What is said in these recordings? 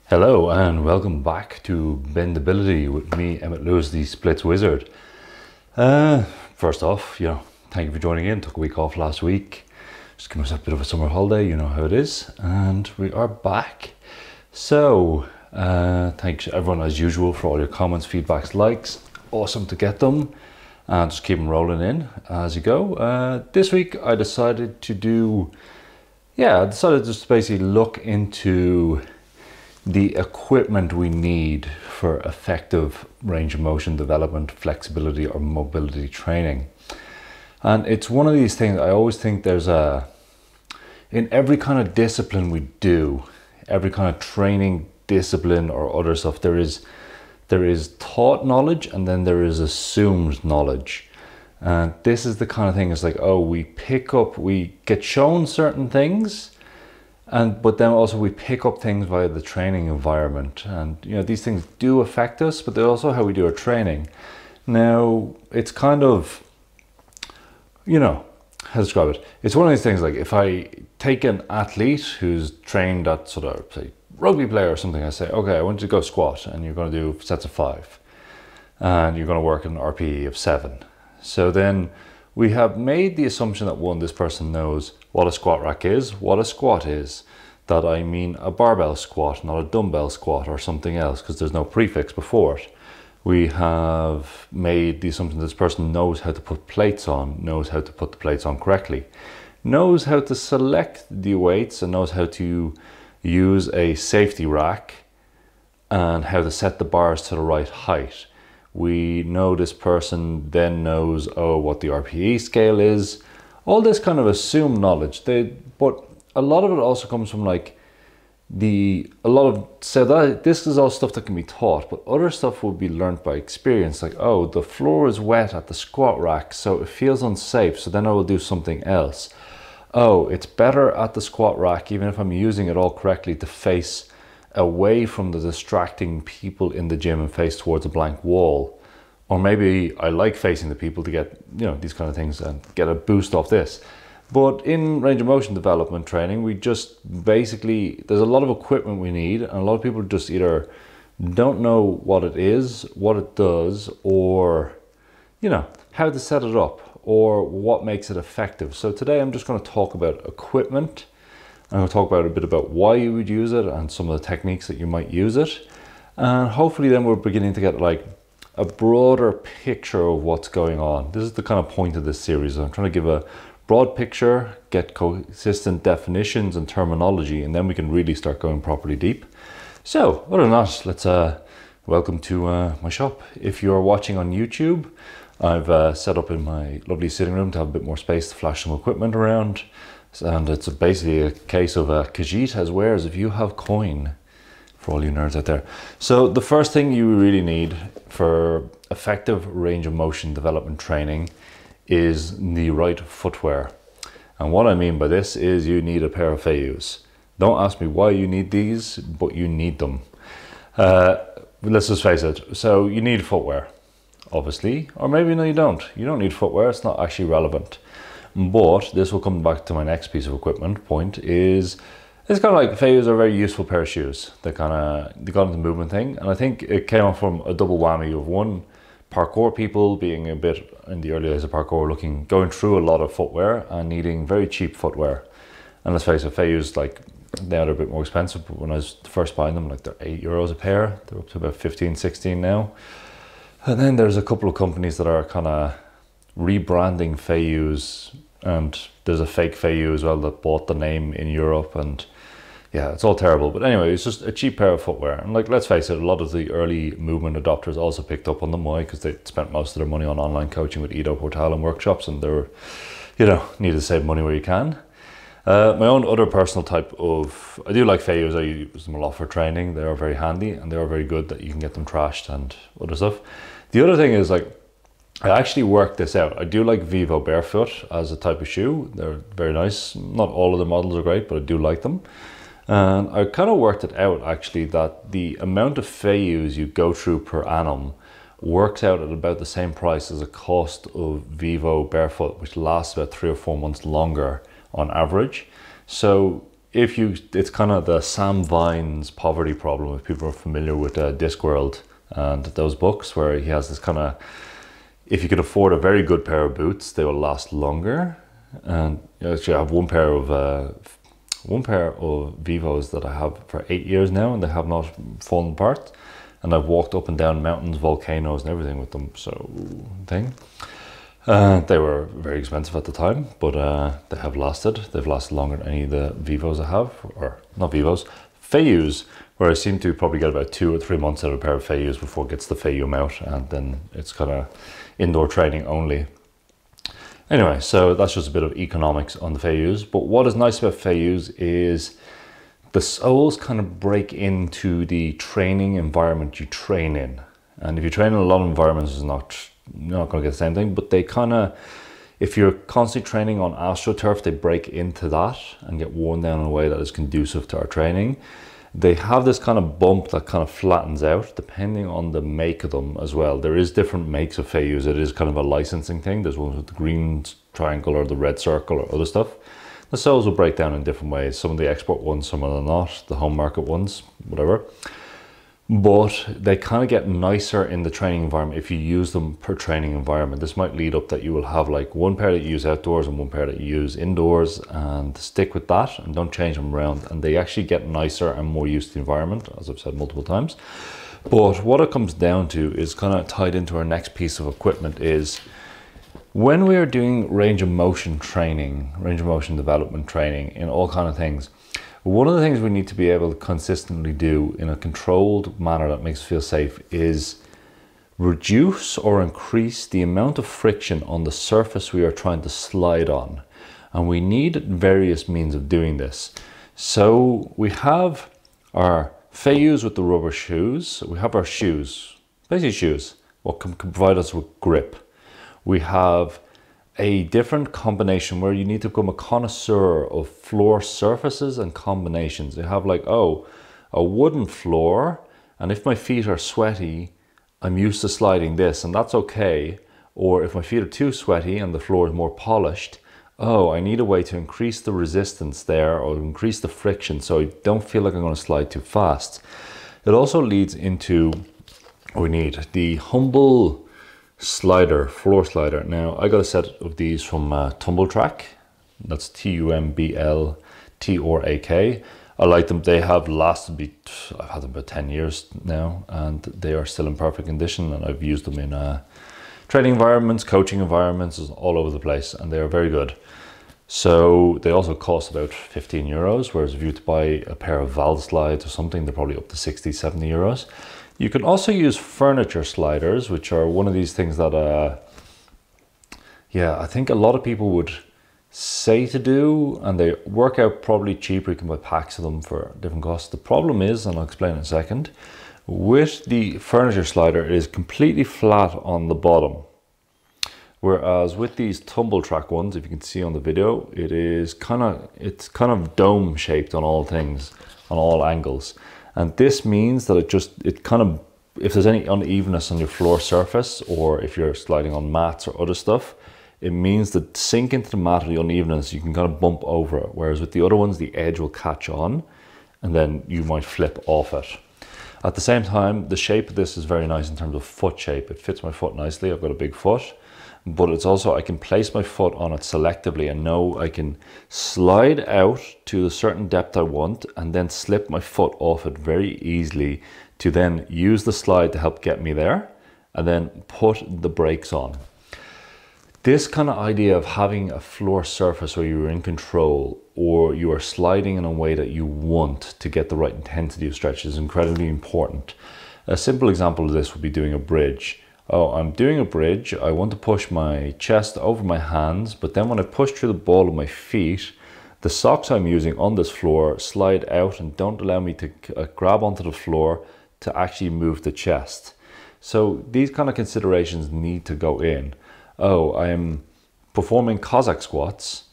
Hello and welcome back to Bendability with me, Emmett Lewis, the Splits Wizard. First off, thank you for joining in. Took a week off last week. Just give myself a bit of a summer holiday, you know how it is. And we are back. So, thanks everyone as usual for all your comments, feedbacks, likes. Awesome to get them. And just keep them rolling in as you go. This week I decided to just basically look into the equipment we need for effective range of motion development, flexibility or mobility training. And it's one of these things I always think in every kind of discipline we do, every kind of training discipline or other stuff, there is taught knowledge and then there is assumed knowledge. And this is the kind of thing, it's like, we get shown certain things, but then also we pick up things via the training environment, and these things do affect us, but they're also how we do our training. Now it's kind of, how to describe it, it's one of these things, like if I take an athlete who's trained at sort of say rugby player or something, I say, okay, I want you to go squat and you're going to do sets of 5 and you're going to work an RPE of 7. So then we have made the assumption that this person knows what a squat rack is, what a squat is, that I mean a barbell squat, not a dumbbell squat or something else, because there's no prefix before it. We have made the assumption this person knows how to put plates on, knows how to put the plates on correctly, knows how to select the weights and knows how to use a safety rack and how to set the bars to the right height. We know this person then knows, what the RPE scale is. All this kind of assumed knowledge. But a lot of it also comes from this is all stuff that can be taught, but other stuff will be learned by experience. Like, the floor is wet at the squat rack, so it feels unsafe, so then I will do something else. It's better at the squat rack, even if I'm using it all correctly, to face away from the distracting people in the gym and face towards a blank wall. Or maybe I like facing the people to get, these kind of things and get a boost off this. But in range of motion development training, we just basically, there's a lot of equipment we need, and a lot of people just either don't know what it is, what it does, or, how to set it up, or what makes it effective. So today I'm just going to talk about equipment. I'm going to talk about a bit about why you would use it and some of the techniques that you might use it. And hopefully then we're beginning to get a broader picture of what's going on. This is the kind of point of this series. I'm trying to give a broad picture, get consistent definitions and terminology, and then we can really start going properly deep. So other than that, let's welcome to my shop. If you're watching on YouTube, I've set up in my lovely sitting room to have a bit more space to flash some equipment around. And it's basically a case of Khajiit has wares if you have coin, for all you nerds out there. So the first thing you really need for effective range of motion development training is the right footwear. And what I mean by this is you need a pair of Fayus. Don't ask me why you need these, but you need them. Let's just face it. So you need footwear, obviously, or maybe no, you don't. You don't need footwear. It's not actually relevant. But this will come back to my next piece of equipment point is, it's kind of like Fayus are a very useful pair of shoes. They got into the movement thing. And I think it came off from a double whammy of one, parkour people being a bit in the early days of parkour going through a lot of footwear and needing very cheap footwear. And let's face it, Fayus, now they're a bit more expensive, but when I was first buying them, they're €8 a pair. They're up to about 15, 16 now. And then there's a couple of companies that are kind of rebranding Fayus, and there's a fake Fayu as well that bought the name in Europe, and yeah, it's all terrible. But anyway, it's just a cheap pair of footwear. And let's face it, a lot of the early movement adopters also picked up on them. Why? Because they spent most of their money on online coaching with Edo Portal and workshops, and they were, need to save money where you can. My own other personal type of, I do like Fayus. I use them a lot for training. They are very handy and they are very good that you can get them trashed and other stuff. The other thing is I actually worked this out. I do like Vivo Barefoot as a type of shoe. They're very nice. Not all of the models are great, but I do like them. And I kind of worked it out actually that the amount of Fayus you go through per annum works out at about the same price as the cost of Vivo Barefoot, which lasts about 3 or 4 months longer on average. So it's kind of the Sam Vine's poverty problem, if people are familiar with Discworld and those books, where he has this kind of, if you could afford a very good pair of boots, they will last longer. And actually I have one pair of Vivos that I have for 8 years now, and they have not fallen apart. And I've walked up and down mountains, volcanoes and everything with them, so they were very expensive at the time, but they have lasted. They've lasted longer than any of the Vivos I have, or not Vivos, Feiyus, where I seem to probably get about 2 or 3 months out of a pair of Feiyus before it gets the Feiyu out, and then it's kind of indoor training only. Anyway, so that's just a bit of economics on the Feiyus. But what is nice about Feiyus is the soles kind of break into the training environment you train in. And if you train in a lot of environments, it's not going to get the same thing, but they kind of, if you're constantly training on AstroTurf, they break into that and get worn down in a way that is conducive to our training. They have this kind of bump that kind of flattens out depending on the make of them as well. There is different makes of Feiyus. It is kind of a licensing thing. There's ones with the green triangle or the red circle or other stuff. The soles will break down in different ways. Some of the export ones, some of them not, the home market ones, whatever. But they kind of get nicer in the training environment if you use them per training environment. This might lead up that you will have like one pair that you use outdoors and one pair that you use indoors, and stick with that and don't change them around. And they actually get nicer and more used to the environment, as I've said multiple times. But what it comes down to is kind of tied into our next piece of equipment is when we are doing range of motion training, range of motion development training in all kind of things, one of the things we need to be able to consistently do in a controlled manner that makes us feel safe is reduce or increase the amount of friction on the surface we are trying to slide on. And we need various means of doing this. So we have our Feiyus with the rubber shoes. We have our shoes, basically shoes, what can provide us with grip. We have a different combination where you need to become a connoisseur of floor surfaces and combinations. You have like, oh, a wooden floor, and if my feet are sweaty, I'm used to sliding this, and that's okay. Or if my feet are too sweaty and the floor is more polished, oh, I need a way to increase the resistance there or increase the friction so I don't feel like I'm going to slide too fast. It also leads into, we need the humble slider, floor slider. Now I got a set of these from Tumble Track. That's TUMBLTRAK. I like them. They have lasted I've had them about 10 years now, and they are still in perfect condition, and I've used them in training environments, coaching environments, all over the place, and they are very good. So they also cost about 15 euros, whereas if you were to buy a pair of Val slides or something, they're probably up to 60, 70 euros. You can also use furniture sliders, which are one of these things that, yeah, I think a lot of people would say to do, and they work out probably cheaper. You can buy packs of them for different costs. The problem is, and I'll explain in a second, with the furniture slider, it is completely flat on the bottom. Whereas with these Tumble Track ones, if you can see on the video, it's kind of dome shaped on all things, on all angles. And this means that it kind of, if there's any unevenness on your floor surface, or if you're sliding on mats or other stuff, it means that sink into the mat or the unevenness, you can kind of bump over it. Whereas with the other ones, the edge will catch on and then you might flip off it. At the same time, the shape of this is very nice in terms of foot shape. It fits my foot nicely. I've got a big foot, but it's also, I can place my foot on it selectively and know I can slide out to a certain depth I want and then slip my foot off it very easily to then use the slide to help get me there and then put the brakes on. This kind of idea of having a floor surface where you're in control or you are sliding in a way that you want to get the right intensity of stretch is incredibly important. A simple example of this would be doing a bridge. Oh, I'm doing a bridge, I want to push my chest over my hands, but then when I push through the ball of my feet, the socks I'm using on this floor slide out and don't allow me to grab onto the floor to actually move the chest. So these kind of considerations need to go in. Oh, I am performing Cossack squats,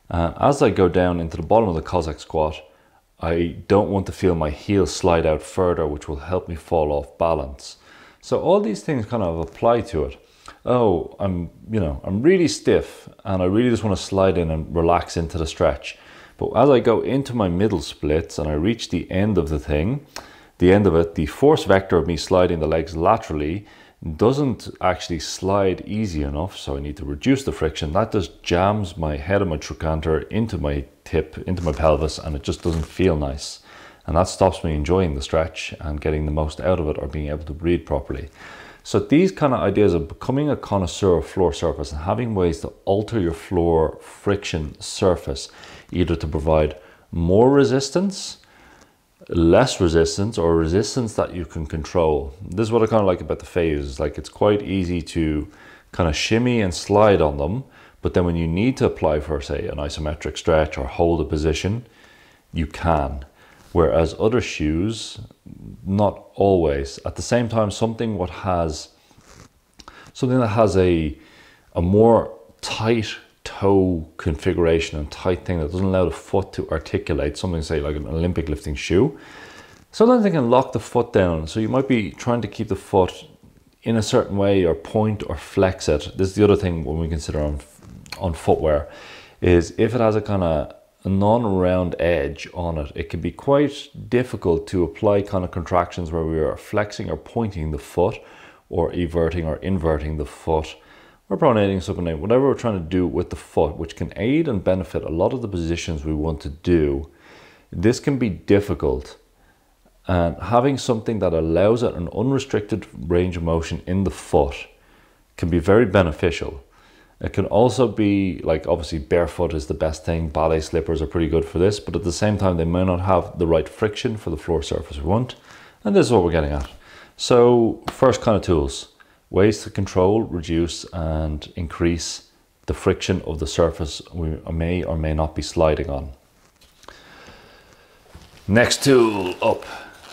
and as I go down into the bottom of the Cossack squat, I don't want to feel my heels slide out further, which will help me fall off balance. So all these things kind of apply to it. Oh, I'm really stiff and I really just want to slide in and relax into the stretch. But as I go into my middle splits and I reach the end of the thing, the end of it, the force vector of me sliding the legs laterally doesn't actually slide easy enough, so I need to reduce the friction. That just jams my head of my trochanter into my hip, into my pelvis, and it just doesn't feel nice. And that stops me enjoying the stretch and getting the most out of it or being able to breathe properly. So these kind of ideas of becoming a connoisseur of floor surface and having ways to alter your floor friction surface, either to provide more resistance, less resistance, or resistance that you can control. This is what I kind of like about the phases. Like, it's quite easy to kind of shimmy and slide on them, but then when you need to apply for, say, an isometric stretch or hold a position, you can. Whereas other shoes, not always. At the same time, something that has a more tight toe configuration and tight thing that doesn't allow the foot to articulate, something say like an Olympic lifting shoe, sometimes they can lock the foot down. So you might be trying to keep the foot in a certain way or point or flex it. This is the other thing when we consider on footwear, is if it has a kind of a non-round edge on it, it can be quite difficult to apply kind of contractions where we are flexing or pointing the foot or everting or inverting the foot or pronating, supinating, whatever we're trying to do with the foot, which can aid and benefit a lot of the positions we want to do. This can be difficult, and having something that allows it an unrestricted range of motion in the foot can be very beneficial. It can also be, like, obviously barefoot is the best thing. Ballet slippers are pretty good for this, but at the same time they may not have the right friction for the floor surface we want, and this is what we're getting at. So first kind of tools, ways to control, reduce and increase the friction of the surface we may or may not be sliding on. Next tool up.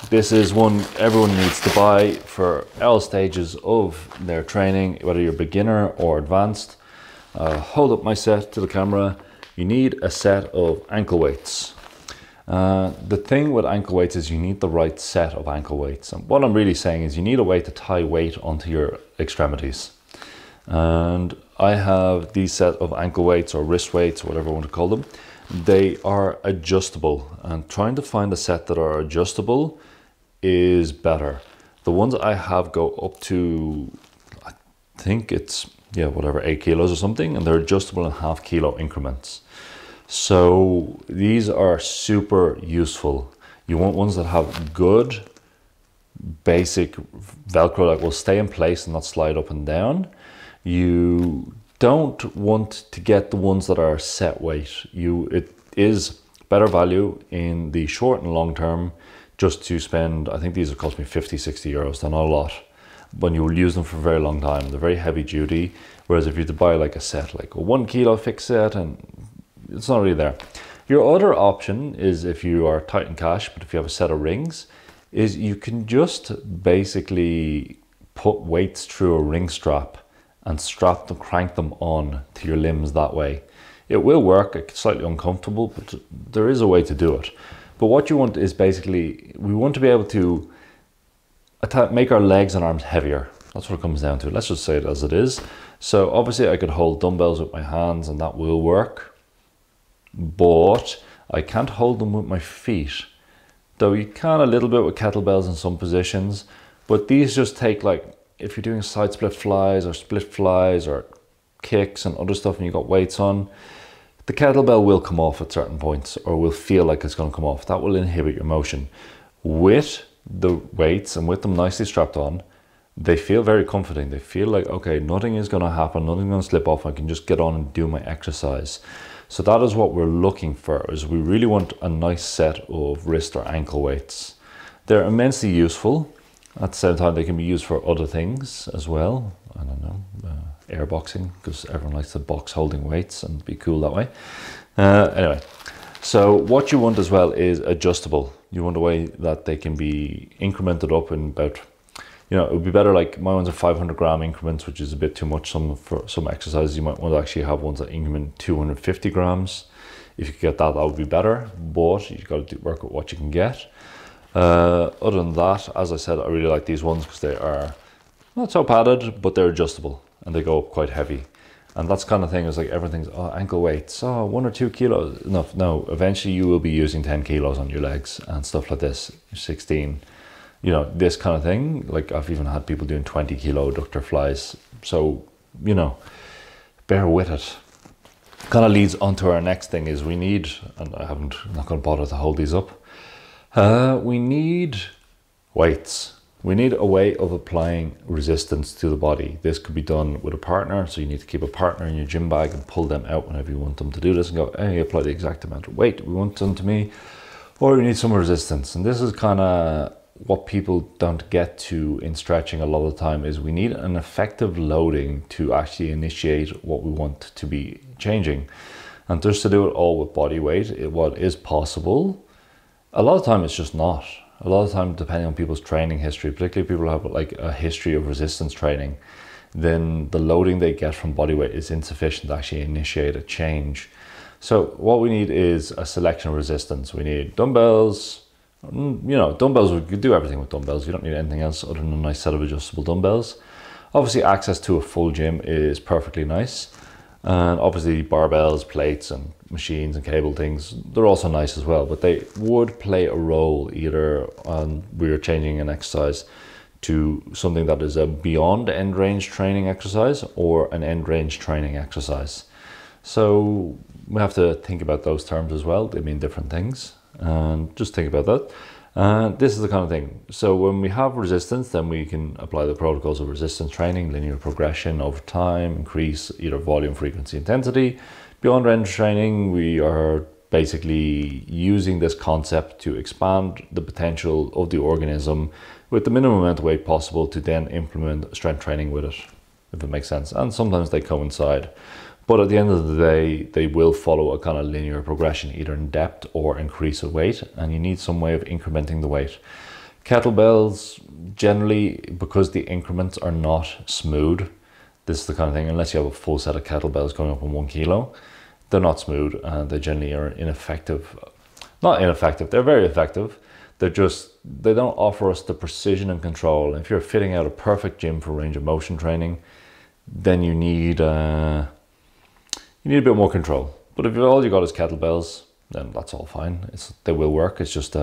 This is one everyone needs to buy for all stages of their training, whether you're beginner or advanced. Hold up my set to the camera. You need a set of ankle weights. The thing with ankle weights is you need the right set of ankle weights. And what I'm really saying is you need a way to tie weight onto your extremities. And I have these set of ankle weights or wrist weights, or whatever you want to call them. They are adjustable, and trying to find a set that are adjustable is better. The ones I have go up to, I think it's, yeah, whatever, 8 kilos or something, and they're adjustable in half kilo increments. So these are super useful. You want ones that have good basic Velcro that will stay in place and not slide up and down. You don't want to get the ones that are set weight. It is better value in the short and long term just to spend, I think these have cost me 50, 60 euros, they're not a lot. When you will use them for a very long time. They're very heavy duty. Whereas if you had to buy like a set, like a 1 kilo fixed set, and it's not really there. Your other option is, if you are tight in cash, but if you have a set of rings, is you can just basically put weights through a ring strap and strap them, crank them on to your limbs that way. It will work, it's slightly uncomfortable, but there is a way to do it. But what you want is basically, we want to be able to make our legs and arms heavier. That's what it comes down to. Let's just say it as it is. So obviously I could hold dumbbells with my hands and that will work, but I can't hold them with my feet. Though you can a little bit with kettlebells in some positions, but these just take, like, if you're doing side split flies or split flies or kicks and other stuff and you've got weights on, the kettlebell will come off at certain points, or will feel like it's going to come off. That will inhibit your motion. With the weights and with them nicely strapped on, they feel very comforting. They feel like, okay, nothing is going to happen, nothing's going to slip off, I can just get on and do my exercise. So that is what we're looking for, is we really want a nice set of wrist or ankle weights. They're immensely useful. At the same time, they can be used for other things as well. I don't know, air boxing, because everyone likes to box holding weights and be cool that way. Anyway, so what you want as well is adjustable. You want a way that they can be incremented up in about, you know, it would be better, like my ones are 500 gram increments, which is a bit too much. For some exercises, you might want to actually have ones that increment 250 grams. If you could get that, that would be better, but you've got to work with what you can get. Other than that, as I said, I really like these ones because they are not so padded, but they're adjustable and they go up quite heavy. And that's kind of thing is like everything's, oh, ankle weights, oh, 1 or 2 kilos. No, eventually you will be using 10 kilos on your legs and stuff like this, 16. You know, this kind of thing. Like I've even had people doing 20 kilo adductor flies. So, you know, bear with it. Kind of leads on to our next thing is we need, and I'm not going to bother to hold these up. We need weights. We need a way of applying resistance to the body. This could be done with a partner, so you need to keep a partner in your gym bag and pull them out whenever you want them to do this and go, hey, apply the exact amount of weight we want done to me, or you need some resistance. And this is kind of what people don't get to in stretching a lot of the time is we need an effective loading to actually initiate what we want to be changing. And just to do it all with body weight, what is possible, a lot of time it's just not. A lot of time, depending on people's training history, particularly people who have like a history of resistance training, then the loading they get from body weight is insufficient to actually initiate a change. So what we need is a selection of resistance. We need dumbbells. You know, dumbbells, we could do everything with dumbbells. You don't need anything else other than a nice set of adjustable dumbbells. Obviously, access to a full gym is perfectly nice. And obviously barbells, plates and machines and cable things, they're also nice as well, but they would play a role either on we're changing an exercise to something that is a beyond end range training exercise or an end range training exercise. So we have to think about those terms as well. They mean different things, and just think about that. And this is the kind of thing. So when we have resistance, then we can apply the protocols of resistance training, linear progression over time, increase either volume, frequency, intensity. Beyond range training, we are basically using this concept to expand the potential of the organism with the minimum amount of weight possible to then implement strength training with it, if it makes sense. And sometimes they coincide. But at the end of the day, they will follow a kind of linear progression, either in depth or increase of weight, and you need some way of incrementing the weight. Kettlebells, generally, because the increments are not smooth, this is the kind of thing, unless you have a full set of kettlebells going up on 1 kilo, they're not smooth and they generally are ineffective. Not ineffective, they're very effective. They don't offer us the precision and control. If you're fitting out a perfect gym for range of motion training, then you need a bit more control. But if all you got is kettlebells, then that's all fine. They will work. It's just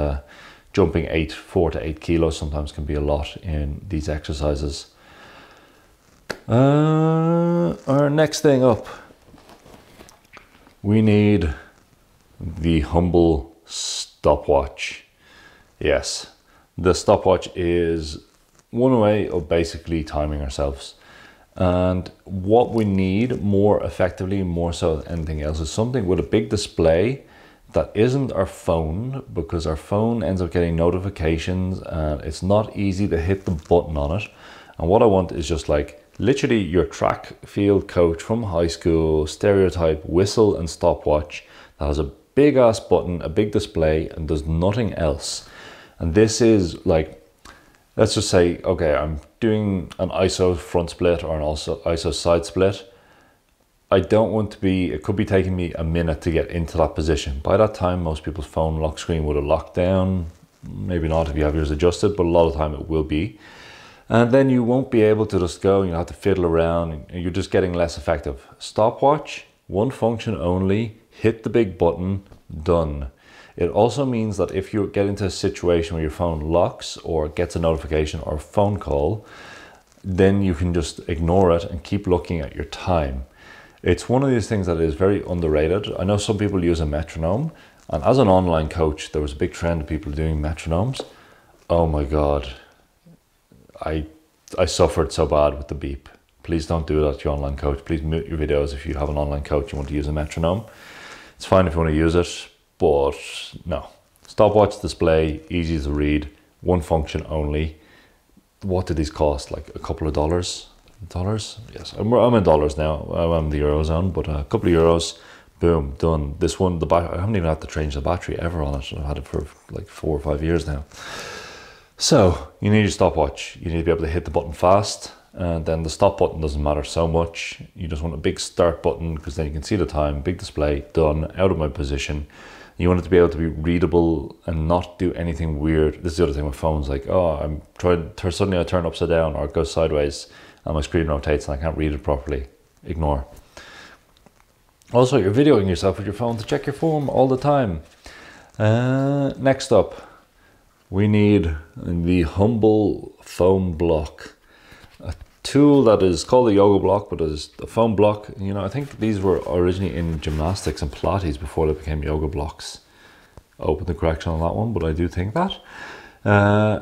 jumping 4 to 8 kilos sometimes can be a lot in these exercises. Our next thing up, we need the humble stopwatch. Yes, the stopwatch is one way of basically timing ourselves. And what we need more effectively, more so than anything else, is something with a big display that isn't our phone, because our phone ends up getting notifications and it's not easy to hit the button on it. And what I want is just like literally your track field coach from high school, stereotype whistle and stopwatch that has a big ass button, a big display, and does nothing else. And this is like, let's just say, okay, I'm doing an ISO front split or an ISO side split. I don't want to be, it could be taking me a minute to get into that position. By that time, most people's phone lock screen would have locked down. Maybe not if you have yours adjusted, but a lot of the time it will be. And then you won't be able to just go, you have to fiddle around, and you're just getting less effective. Stopwatch, one function only, hit the big button, done. It also means that if you get into a situation where your phone locks or gets a notification or a phone call, then you can just ignore it and keep looking at your time. It's one of these things that is very underrated. I know some people use a metronome, and as an online coach, there was a big trend of people doing metronomes. Oh my God. I suffered so bad with the beep. Please don't do that to your online coach. Please mute your videos if you have an online coach and want to use a metronome. It's fine if you want to use it, but no. Stopwatch display, easy to read, one function only. What did these cost? Like a couple of dollars? Dollars? Yes, I'm in dollars now. I'm in the Eurozone, but a couple of euros, boom, done. This one, the battery, I haven't even had to change the battery ever on it. I've had it for like 4 or 5 years now. So you need your stopwatch. You need to be able to hit the button fast, and then the stop button doesn't matter so much. You just want a big start button because then you can see the time, big display, done, out of my position. You want it to be able to be readable and not do anything weird. This is the other thing with phones, like, oh, I'm trying to, suddenly I turn upside down or it goes sideways and my screen rotates and I can't read it properly. Ignore. Also, you're videoing yourself with your phone to check your form all the time. Next up, we need the Humble foam block. A tool that is called a yoga block, but is a foam block. You know, I think these were originally in gymnastics and Pilates before they became yoga blocks. Open the correction on that one, but I do think that.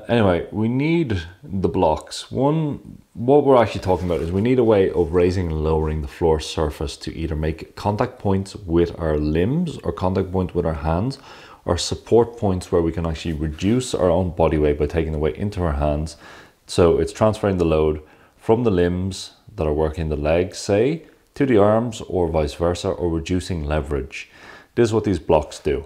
Anyway, we need the blocks. What we're actually talking about is we need a way of raising and lowering the floor surface to either make contact points with our limbs or contact points with our hands, or support points where we can actually reduce our own body weight by taking the weight into our hands. So it's transferring the load from the limbs that are working the legs, say, to the arms or vice versa, or reducing leverage. This is what these blocks do.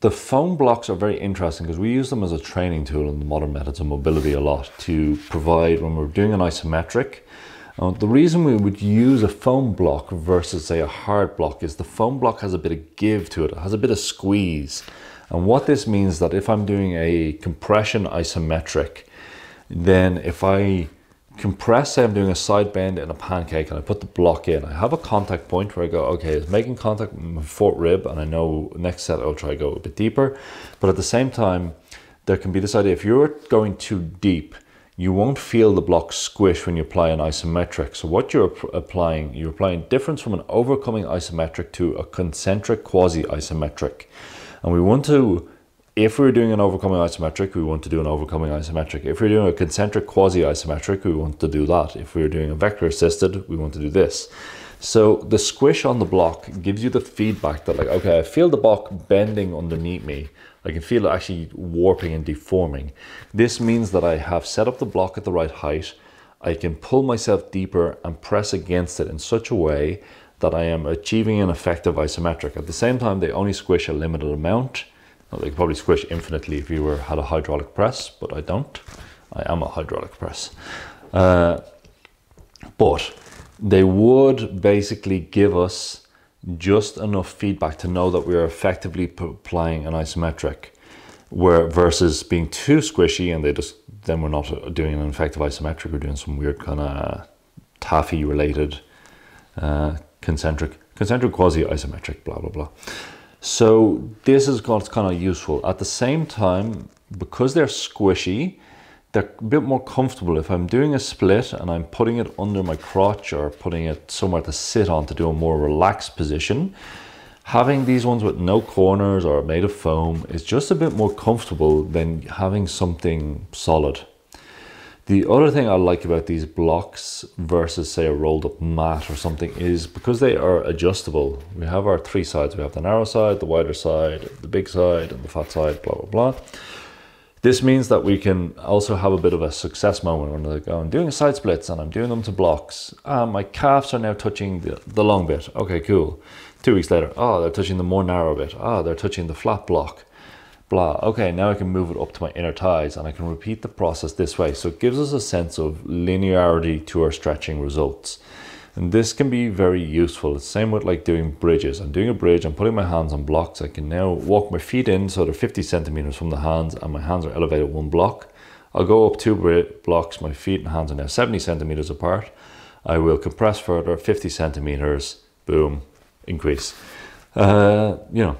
The foam blocks are very interesting because we use them as a training tool in the modern methods of mobility a lot to provide when we're doing an isometric. The reason we would use a foam block versus say a hard block is the foam block has a bit of give to it, it has a bit of squeeze. And what this means that if I'm doing a compression isometric, then if I compress, say I'm doing a side bend in a pancake and I put the block in, I have a contact point where I go, okay, it's making contact with my fourth rib, and I know next set I'll try to go a bit deeper. But at the same time, there can be this idea, if you're going too deep, you won't feel the block squish when you apply an isometric. So what you're applying difference from an overcoming isometric to a concentric quasi-isometric. And we want to, if we're doing an overcoming isometric, we want to do an overcoming isometric. If we're doing a concentric quasi-isometric, we want to do that. If we're doing a vector assisted, we want to do this. So the squish on the block gives you the feedback that like, okay, I feel the block bending underneath me. I can feel it actually warping and deforming. This means that I have set up the block at the right height. I can pull myself deeper and press against it in such a way that I am achieving an effective isometric. At the same time, they only squish a limited amount. Well, they could probably squish infinitely if you had a hydraulic press, but I don't. I am a hydraulic press. But they would basically give us just enough feedback to know that we are effectively applying an isometric, where versus being too squishy and then we're not doing an effective isometric, we're doing some weird kind of taffy related concentric quasi-isometric, blah, blah, blah. So this is what's kind of useful. At the same time, because they're squishy, they're a bit more comfortable. If I'm doing a split and I'm putting it under my crotch or putting it somewhere to sit on to do a more relaxed position, having these ones with no corners or made of foam is just a bit more comfortable than having something solid. The other thing I like about these blocks versus say a rolled up mat or something is because they are adjustable. We have our three sides. We have the narrow side, the wider side, the big side, and the fat side, blah, blah, blah. This means that we can also have a bit of a success moment when like, oh, I'm doing side splits and I'm doing them to blocks. My calves are now touching the long bit. Okay, cool. 2 weeks later, oh, they're touching the more narrow bit. Oh, they're touching the flat block. Blah. Okay, now I can move it up to my inner thighs and I can repeat the process this way. So it gives us a sense of linearity to our stretching results. And this can be very useful. It's the same with like doing bridges. I'm doing a bridge, I'm putting my hands on blocks. I can now walk my feet in so they're 50 centimeters from the hands and my hands are elevated one block. I'll go up 2 blocks, my feet and hands are now 70 centimeters apart. I will compress further, 50 centimeters, boom, increase. You know,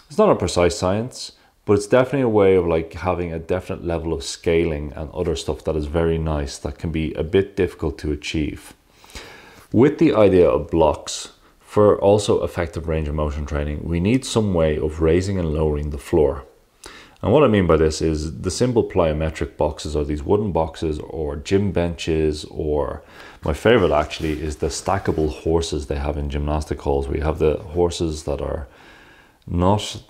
it's not a precise science, but it's definitely a way of like having a definite level of scaling and other stuff that is very nice that can be a bit difficult to achieve. With the idea of blocks, for also effective range of motion training, we need some way of raising and lowering the floor. And what I mean by this is the simple plyometric boxes are these wooden boxes or gym benches, or my favorite actually is the stackable horses they have in gymnastic halls. We have the horses that are not,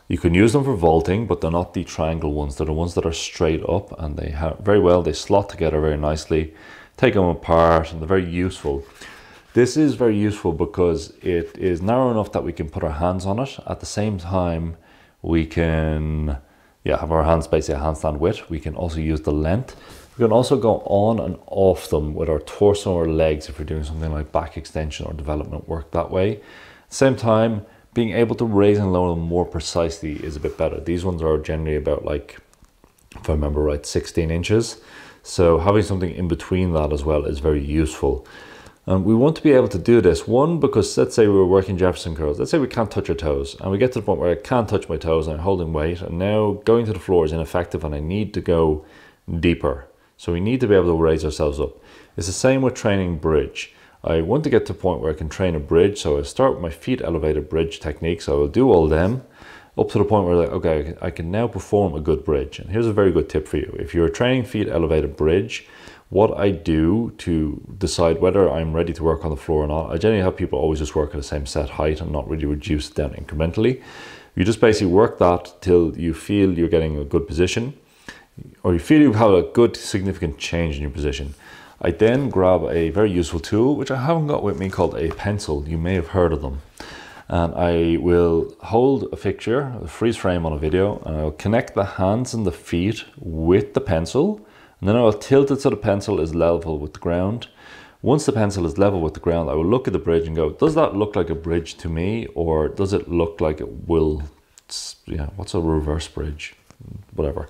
you can use them for vaulting, but they're not the triangle ones. They're the ones that are straight up and they have they slot together very nicely. Take them apart and they're very useful. This is very useful because it is narrow enough that we can put our hands on it. At the same time, we can have our hands basically a handstand width. We can also use the length. We can also go on and off them with our torso or legs if we're doing something like back extension or development work that way. At the same time, being able to raise and lower them more precisely is a bit better. These ones are generally about like, if I remember right, 16 inches. So having something in between that as well is very useful. And we want to be able to do this, one, because let's say we were working Jefferson curls. Let's say we can't touch our toes, and we get to the point where I can't touch my toes and I'm holding weight, and now going to the floor is ineffective and I need to go deeper. So we need to be able to raise ourselves up. It's the same with training bridge. I want to get to a point where I can train a bridge, so I start with my feet elevated bridge techniques. So I will do all of them up to the point where, like, okay, I can now perform a good bridge. And here's a very good tip for you. If you're training feet elevated bridge, what I do to decide whether I'm ready to work on the floor or not, I generally have people always just work at the same set height and not really reduce it down incrementally. You just basically work that till you feel you're getting a good position, or you feel you have a good significant change in your position. I then grab a very useful tool, which I haven't got with me, called a pencil. You may have heard of them. And I will hold a fixture, a freeze frame on a video, and I'll connect the hands and the feet with the pencil. And then I'll tilt it so the pencil is level with the ground. Once the pencil is level with the ground, I will look at the bridge and go, does that look like a bridge to me? Or does it look like it will, what's a reverse bridge? Whatever.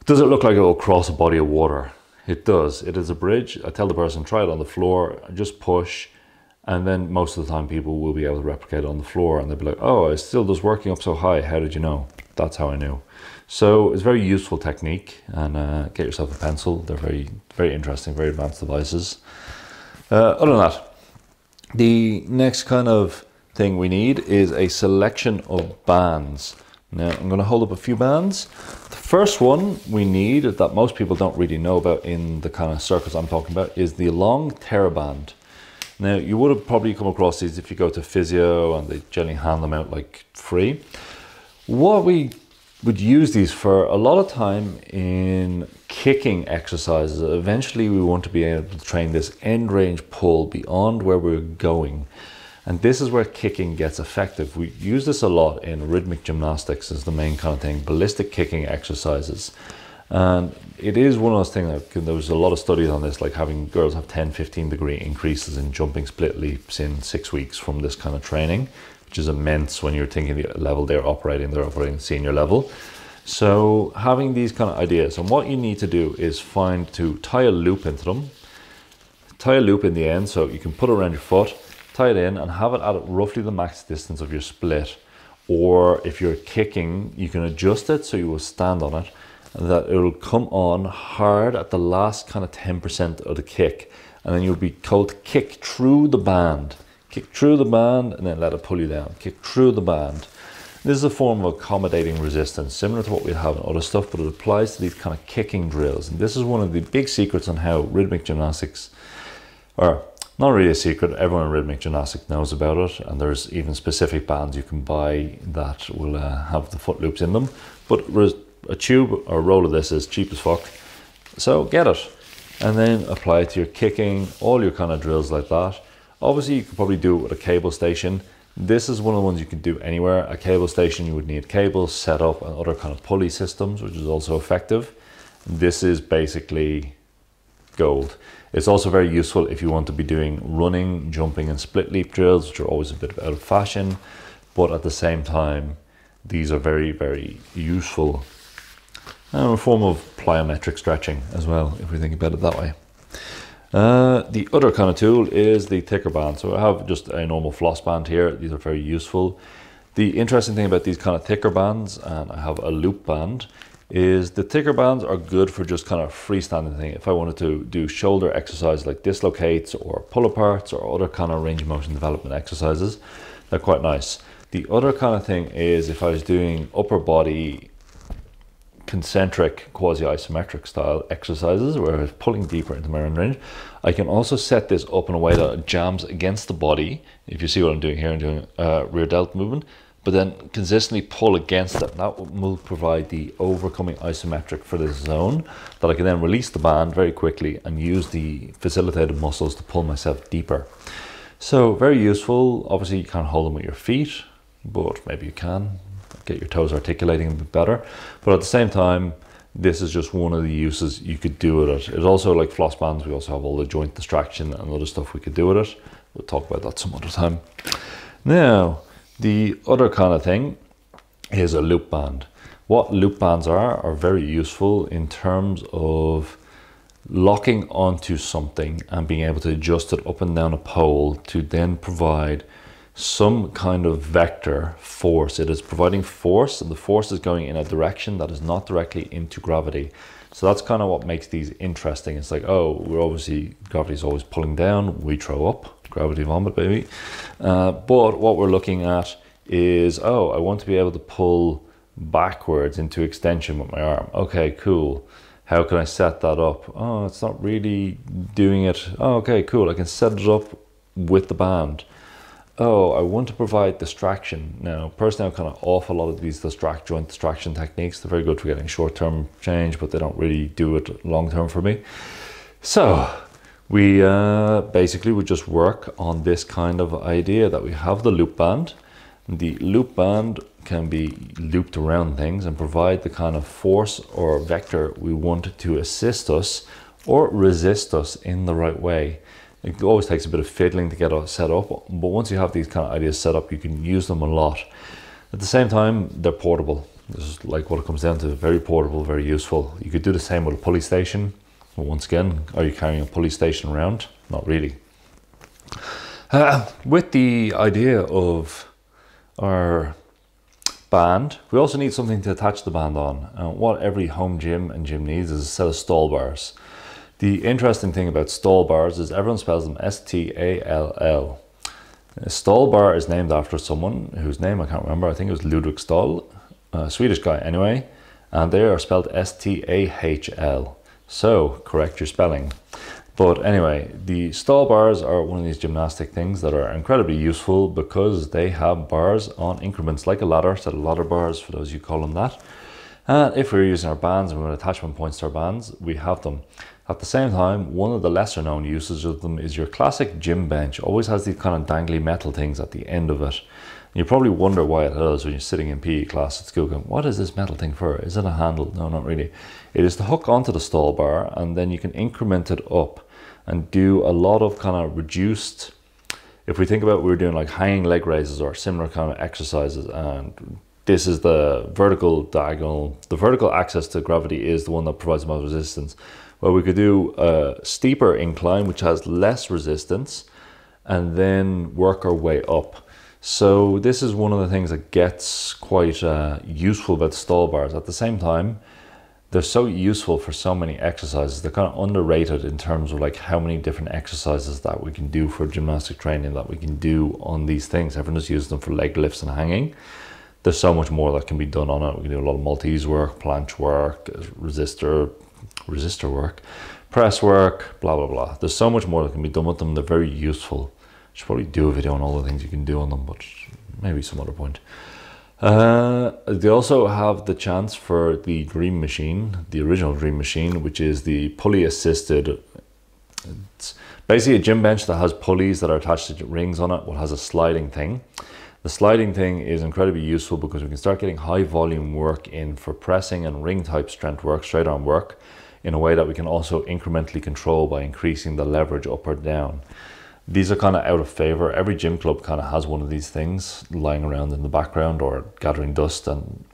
Does it look like it will cross a body of water? It does. It is a bridge. I tell the person, try it on the floor, just push. And then most of the time people will be able to replicate it on the floor, and they'll be like, oh, it's still just working up so high. How did you know? That's how I knew. So it's a very useful technique, and get yourself a pencil. They're very, very interesting, very advanced devices. Other than that, the next kind of thing we need is a selection of bands. Now I'm going to hold up a few bands. The first one we need, that most people don't really know about in the kind of circles I'm talking about, is the long TheraBand. Now, you would have probably come across these if you go to physio, and they generally hand them out like free. What we would use these for a lot of time in kicking exercises. Eventually we want to be able to train this end range pull beyond where we're going. And this is where kicking gets effective. We use this a lot in rhythmic gymnastics as the main kind of thing, ballistic kicking exercises. And it is one of those things that there was a lot of studies on this, like having girls have 10-15 degree increases in jumping split leaps in 6 weeks from this kind of training, which is immense when you're thinking the level they're operating senior level. So having these kind of ideas, and what you need to do is to tie a loop into them, tie a loop in the end so you can put it around your foot, tie it in and have it at roughly the max distance of your split. Or if you're kicking, you can adjust it so you will stand on it, and that it will come on hard at the last kind of 10% of the kick. And then you'll be told to kick through the band. Kick through the band and then let it pull you down. Kick through the band. This is a form of accommodating resistance, similar to what we have in other stuff, but it applies to these kind of kicking drills. And this is one of the big secrets on how rhythmic gymnastics, or not really a secret, everyone in rhythmic gymnastics knows about it. And there's even specific bands you can buy that will have the foot loops in them. But a tube or a roll of this is cheap as fuck, so get it and then apply it to your kicking, all your kind of drills like that. Obviously you could probably do it with a cable station. This is one of the ones you can do anywhere. A cable station, you would need cables set up and other kind of pulley systems, which is also effective. This is basically gold. It's also very useful if you want to be doing running, jumping and split leap drills, which are always a bit out of fashion, but at the same time these are very, very useful. A form of plyometric stretching as well, if we think about it that way. The other kind of tool is the thicker band. So I have just a normal floss band here. These are very useful. The interesting thing about these kind of thicker bands, and I have a loop band, is the thicker bands are good for just kind of freestanding thing. If I wanted to do shoulder exercise like dislocates or pull aparts or other kind of range of motion development exercises, they're quite nice. The other kind of thing is if I was doing upper body concentric quasi-isometric style exercises where I was pulling deeper into my end range, I can also set this up in a way that it jams against the body. If you see what I'm doing here, I'm doing rear delt movement, but then consistently pull against it. That will provide the overcoming isometric for this zone that I can then release the band very quickly and use the facilitated muscles to pull myself deeper. So very useful. Obviously you can't hold them with your feet, but maybe you can get your toes articulating a bit better. But at the same time, this is just one of the uses you could do with it. It's also like floss bands. We also have all the joint distraction and other stuff we could do with it. We'll talk about that some other time. Now, the other kind of thing is a loop band. What loop bands are very useful in terms of locking onto something and being able to adjust it up and down a pole to then provide some kind of vector force. It is providing force, and the force is going in a direction that is not directly into gravity. So that's kind of what makes these interesting. It's like, oh, we're obviously, gravity's always pulling down, we throw up, gravity vomit, baby. But what we're looking at is, oh, I want to be able to pull backwards into extension with my arm. Okay, cool. How can I set that up? Oh, it's not really doing it. Oh, okay, cool. I can set it up with the band. Oh, I want to provide distraction. Now, personally, I'm kind of off a lot of these joint distraction techniques. They're very good for getting short-term change, but they don't really do it long-term for me. So we basically would just work on this kind of idea that we have the loop band. The loop band can be looped around things and provide the kind of force or vector we want to assist us or resist us in the right way. It always takes a bit of fiddling to get it set up, but once you have these kind of ideas set up, you can use them a lot. At the same time, they're portable. This is like what it comes down to, very portable, very useful. You could do the same with a pulley station. But once again, are you carrying a pulley station around? Not really. With the idea of our band, we also need something to attach the band on. What every home gym and gym needs is a set of Stahl bars. The interesting thing about Stahl bars is everyone spells them S-T-A-L-L. A Stahl bar is named after someone whose name I can't remember. I think it was Ludwig Stahl, a Swedish guy anyway, and they are spelled S-T-A-H-L. So correct your spelling. But anyway, the Stahl bars are one of these gymnastic things that are incredibly useful because they have bars on increments like a ladder, set of ladder bars for those you call them that. And if we're using our bands and we want attachment points to our bands, we have them. At the same time, one of the lesser known uses of them is your classic gym bench. Always has these kind of dangly metal things at the end of it. And you probably wonder why it does when you're sitting in PE class at school going, what is this metal thing for? Is it a handle? No, not really. It is to hook onto the Stahl bar, and then you can increment it up and do a lot of kind of reduced, if we think about we're doing like hanging leg raises or similar kind of exercises, and this is the vertical diagonal, the vertical axis to gravity is the one that provides the most resistance. Well, we could do a steeper incline, which has less resistance, and then work our way up. So this is one of the things that gets quite useful about Stahl bars. At the same time, they're so useful for so many exercises. They're kind of underrated in terms of like how many different exercises that we can do for gymnastic training that we can do on these things. Everyone just uses them for leg lifts and hanging. There's so much more that can be done on it. We can do a lot of Maltese work, planche work, resistor work, press work, blah, blah, blah. There's so much more that can be done with them. They're very useful. I should probably do a video on all the things you can do on them, but maybe some other point. They also have the chance for the Dream Machine, the original Dream Machine, which is the pulley assisted. It's basically a gym bench that has pulleys that are attached to rings on it. Well, it has a sliding thing. The sliding thing is incredibly useful because we can start getting high volume work in for pressing and ring type strength work, straight arm work, in a way that we can also incrementally control by increasing the leverage up or down. These are kind of out of favor. Every gym club kind of has one of these things lying around in the background or gathering dust, and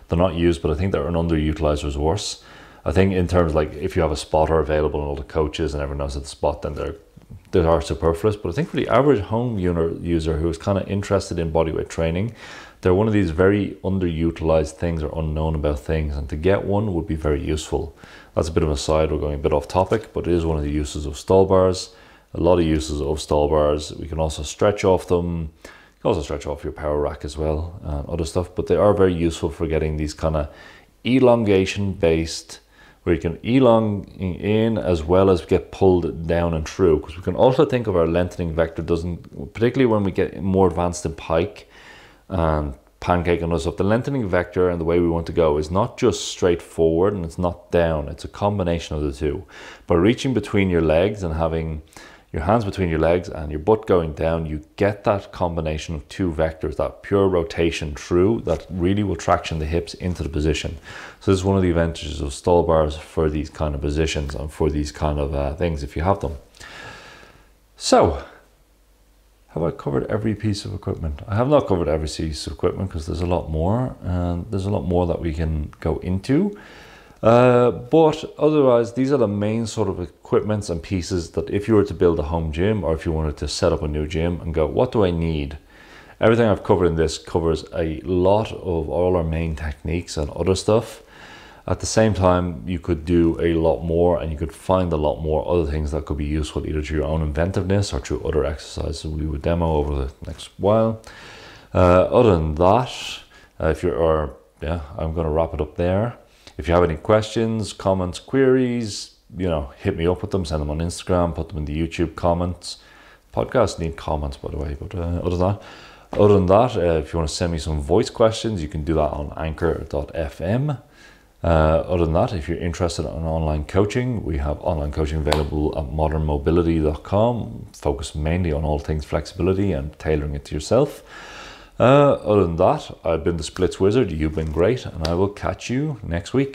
they're not used, but I think they're an underutilized resource. I think in terms like if you have a spotter available and all the coaches and everyone knows at the spot, then they are superfluous. But I think for the average home user who is kind of interested in bodyweight training, they're one of these very underutilized things or unknown about things, and to get one would be very useful. That's a bit of an aside, we're going a bit off topic, but it is one of the uses of Stahl bars. A lot of uses of Stahl bars. We can also stretch off them. You can also stretch off your power rack as well and other stuff, but they are very useful for getting these kind of elongation based, where you can elongate in as well as get pulled down and through, because we can also think of our lengthening vector particularly when we get more advanced in pike and pancake and other stuff, the lengthening vector and the way we want to go is not just straight forward and it's not down, it's a combination of the two. By reaching between your legs and having your hands between your legs and your butt going down, you get that combination of two vectors, that pure rotation through, that really will traction the hips into the position. So this is one of the advantages of Stahl bars for these kind of positions and for these kind of things if you have them. So, have I covered every piece of equipment? I have not covered every piece of equipment because there's a lot more, and there's a lot more that we can go into. But otherwise, these are the main sort of equipments and pieces that if you were to build a home gym, or if you wanted to set up a new gym and go, what do I need? Everything I've covered in this covers a lot of all our main techniques and other stuff. At the same time, you could do a lot more, and you could find a lot more other things that could be useful either through your own inventiveness or through other exercises we would demo over the next while. Other than that, I'm going to wrap it up there. If you have any questions, comments, queries, hit me up with them, send them on Instagram, put them in the YouTube comments. Podcasts need comments, by the way, but other than that, if you want to send me some voice questions, you can do that on anchor.fm. Other than that, if you're interested in online coaching, we have online coaching available at modernmobility.com, focused mainly on all things flexibility and tailoring it to yourself. Other than that, I've been the Splits Wizard, you've been great, and I will catch you next week.